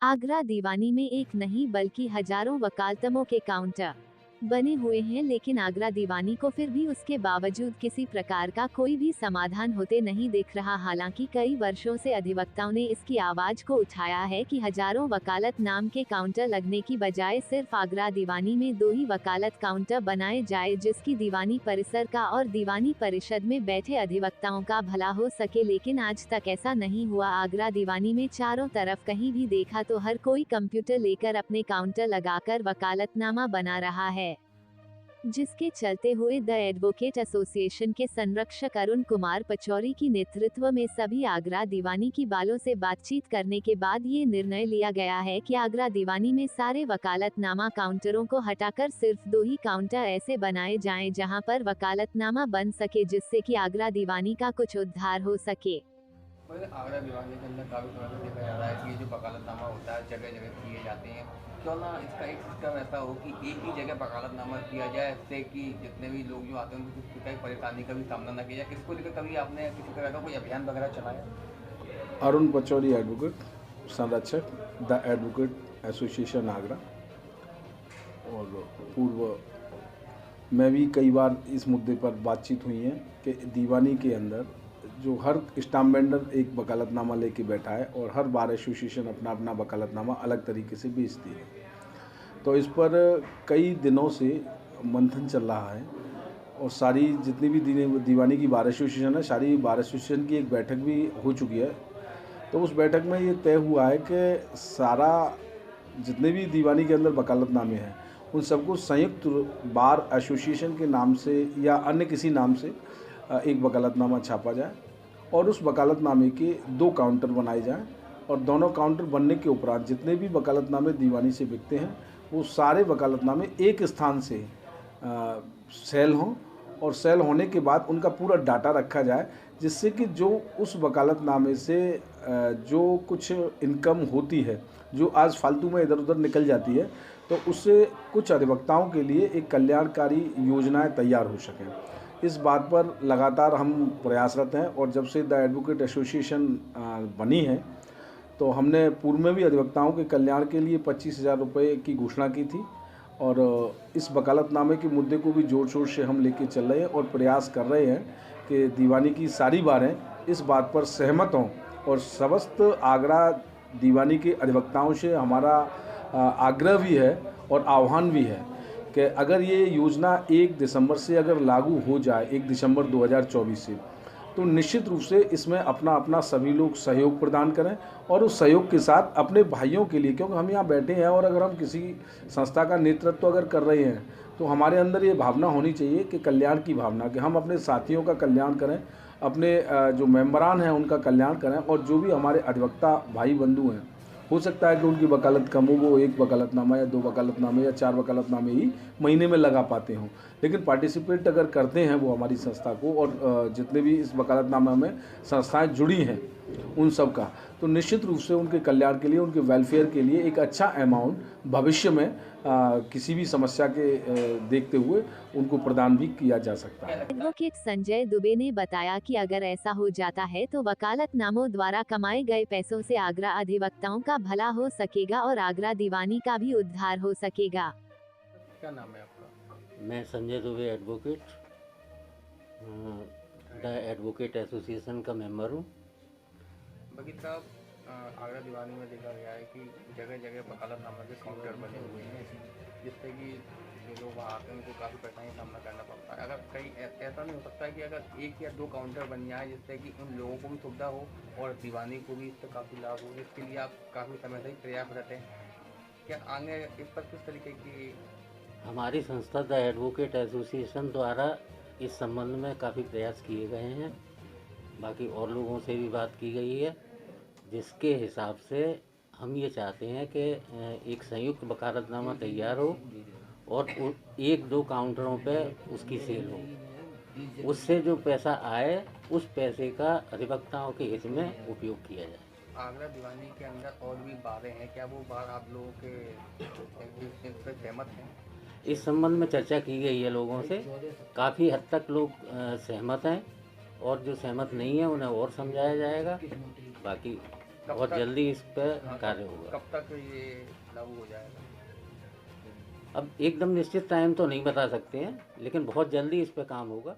आगरा दीवानी में एक नहीं बल्कि हजारों वकालतों के काउंटर बने हुए हैं, लेकिन आगरा दीवानी को फिर भी उसके बावजूद किसी प्रकार का कोई भी समाधान होते नहीं दिख रहा। हालांकि कई वर्षों से अधिवक्ताओं ने इसकी आवाज को उठाया है कि हजारों वकालत नाम के काउंटर लगने की बजाय सिर्फ आगरा दीवानी में 2 ही वकालत काउंटर बनाए जाए, जिसकी दीवानी परिसर का और दीवानी परिषद में बैठे अधिवक्ताओं का भला हो सके। लेकिन आज तक ऐसा नहीं हुआ। आगरा दीवानी में चारों तरफ कहीं भी देखा तो हर कोई कंप्यूटर लेकर अपने काउंटर लगाकर वकालतनामा बना रहा है, जिसके चलते हुए द एडवोकेट एसोसिएशन के संरक्षक अरुण कुमार पचौरी की नेतृत्व में सभी आगरा दीवानी की बालों से बातचीत करने के बाद ये निर्णय लिया गया है कि आगरा दीवानी में सारे वकालतनामा काउंटरों को हटाकर सिर्फ 2 ही काउंटर ऐसे बनाए जाएं जहां पर वकालतनामा बन सके, जिससे कि आगरा दीवानी का कुछ उद्धार हो सके। आगरा दीवानी के अंदर काफ़ी समय से देखा जा रहा है कि ये जो वकालतनामा होता है जगह जगह किए जाते हैं, क्यों ना इसका एक सिस्टम ऐसा हो कि एक ही जगह वकालतनामा किया जाए, इससे कि जितने भी लोग जो आते हैं उनको किसी प्रकार की परेशानी का भी सामना न किया जाए। इसको लेकर कभी आपने किसी तरह का कोई अभियान वगैरह चलाया? अरुण पचौरी एडवोकेट, संरक्षक द एडवोकेट एसोसिएशन आगरा। और पूर्व मैं भी कई बार इस मुद्दे पर बातचीत हुई है कि दीवानी के अंदर जो हर स्टाम्प वेंडर एक वकालतनामा लेके बैठा है और हर बार एसोसिएशन अपना अपना वकालतनामा अलग तरीके से बेचती है। तो इस पर कई दिनों से मंथन चल रहा है और सारी जितनी भी दीवानी की बार एसोसिएशन है, सारी बार एसोसिएशन की एक बैठक भी हो चुकी है। तो उस बैठक में ये तय हुआ है कि सारा जितने भी दीवानी के अंदर वकालतनामे हैं उन सबको संयुक्त बार एसोसिएशन के नाम से या अन्य किसी नाम से एक वकालतनामा छापा जाए और उस वकालतनामे के 2 काउंटर बनाए जाएं और दोनों काउंटर बनने के उपरांत जितने भी वकालतनामे दीवानी से बिकते हैं वो सारे वकालतनामे एक स्थान से सेल हों और सेल होने के बाद उनका पूरा डाटा रखा जाए, जिससे कि जो उस वकालतनामे से जो कुछ इनकम होती है जो आज फालतू में इधर उधर निकल जाती है, तो उससे कुछ अधिवक्ताओं के लिए एक कल्याणकारी योजनाएं तैयार हो सकें। इस बात पर लगातार हम प्रयासरत हैं और जब से द एडवोकेट एसोसिएशन बनी है तो हमने पूर्व में भी अधिवक्ताओं के कल्याण के लिए 25,000 रुपये की घोषणा की थी और इस वकालतनामे के मुद्दे को भी जोर शोर से हम लेके चल रहे हैं और प्रयास कर रहे हैं कि दीवानी की सारी बारें इस बात पर सहमत हों। और समस्त आगरा दीवानी के अधिवक्ताओं से हमारा आग्रह भी है और आह्वान भी है कि अगर ये योजना 1 दिसंबर से अगर लागू हो जाए, 1 दिसंबर 2024 से, तो निश्चित रूप से इसमें अपना अपना सभी लोग सहयोग प्रदान करें और उस सहयोग के साथ अपने भाइयों के लिए, क्योंकि हम यहाँ बैठे हैं और अगर हम किसी संस्था का नेतृत्व अगर कर रहे हैं तो हमारे अंदर ये भावना होनी चाहिए कि कल्याण की भावना, कि हम अपने साथियों का कल्याण करें, अपने जो मेंबरान हैं उनका कल्याण करें और जो भी हमारे अधिवक्ता भाई बंधु हैं, हो सकता है कि उनकी वकालत कम हो, वो 1 वकालतनामा या 2 वकालतनामे या 4 वकालतनामे ही महीने में लगा पाते हों, लेकिन पार्टिसिपेट अगर करते हैं वो हमारी संस्था को और जितने भी इस वकालतनामा में संस्थाएं जुड़ी हैं उन सब का, तो निश्चित रूप से उनके कल्याण के लिए, उनके वेलफेयर के लिए एक अच्छा अमाउंट भविष्य में किसी भी समस्या के देखते हुए उनको प्रदान भी किया जा सकता है। एडवोकेट संजय दुबे ने बताया कि अगर ऐसा हो जाता है तो वकालतनामों द्वारा कमाए गए पैसों से आगरा अधिवक्ताओं का भला हो सकेगा और आगरा दीवानी का भी उद्धार हो सकेगा। क्या नाम है आपका? मैं Sanjay Dubey advocate the advocate association का मेंबर हूँ। बगीर साहब, आगरा दीवानी में देखा गया है कि जगह जगह वकालतनामा के काउंटर बने हुए हैं, जिससे कि जो लोग वहाँ आते हैं उनको काफ़ी परेशानी का सामना करना पड़ता है। अगर कहीं ऐसा नहीं हो सकता है कि अगर 1 या 2 काउंटर बन जाए जिससे कि उन लोगों को भी सुविधा हो और दीवानी को भी इससे काफ़ी लाभ हो, इसके लिए आप काफ़ी समय से ही प्रयासरत हैं। क्या आगे इस पर किस तरीके की? हमारी संस्था द एडवोकेट एसोसिएशन द्वारा इस संबंध में काफ़ी प्रयास किए गए हैं, बाकी और लोगों से भी बात की गई है, जिसके हिसाब से हम ये चाहते हैं कि एक संयुक्त वकालतनामा तैयार हो और 1-2 काउंटरों पे उसकी सेल हो, उससे जो पैसा आए उस पैसे का अधिवक्ताओं के हित में उपयोग किया जाए। आगरा दीवानी के अंदर और भी बारें हैं, क्या वो बार आप लोगों के इस पर सहमत हैं? इस संबंध में चर्चा की गई है लोगों से, काफ़ी हद तक लोग सहमत हैं और जो सहमत नहीं है उन्हें और समझाया जाएगा। बाकी बहुत जल्दी इस पर हाँ, कार्य होगा। कब तक ये लागू हो जाएगा? अब एकदम निश्चित टाइम तो नहीं बता सकते हैं, लेकिन बहुत जल्दी इस पर काम होगा।